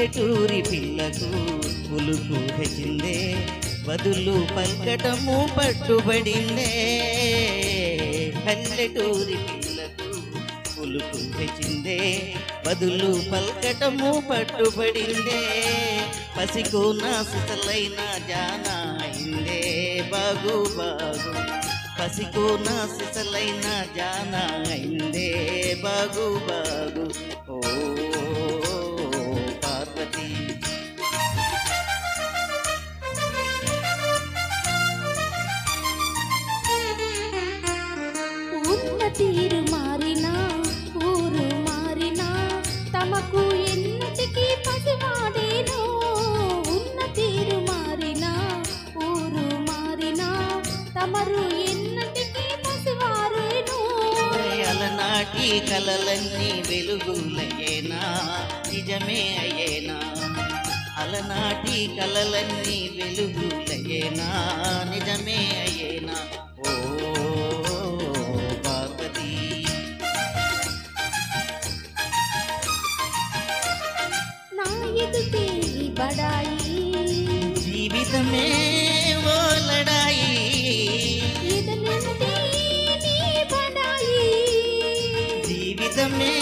పల్లెటూరి పిల్లకు పులుపు హెచ్చిందే బదులు పల్కటము పట్టుబడిందే పల్లెటూరి పిల్లకు పులుపు హెచ్చిందే బదులు పల్కటము పట్టుబడిందే పసికోన సిసలైన జానా అయిందే బాగు బాగు పసికోన సిసలైన జానా అయిందే బాగు బాగు ఓ పార్వతి ఉన్న తీరు మారినా ఊరు మారినా తమకు ఎన్నటికీ పసివాడేనో ఉన్న తీరు మారినా ఊరు మారినా తమరు ఎన్నటికీ పసివారేనో అలనాటి కలలన్నీ వెలుగులయ్యేనా నిజమే అయ్యేనా అలనాటి కలలన్నీ వెలుగులయ్యేనా నిజమే అయ్యేనా ఓ పార్వతి నా ఎదుటే బడాయి జీవితమే ఓ లడాయి ఇదనంటే నీ బడాయి జీవితమే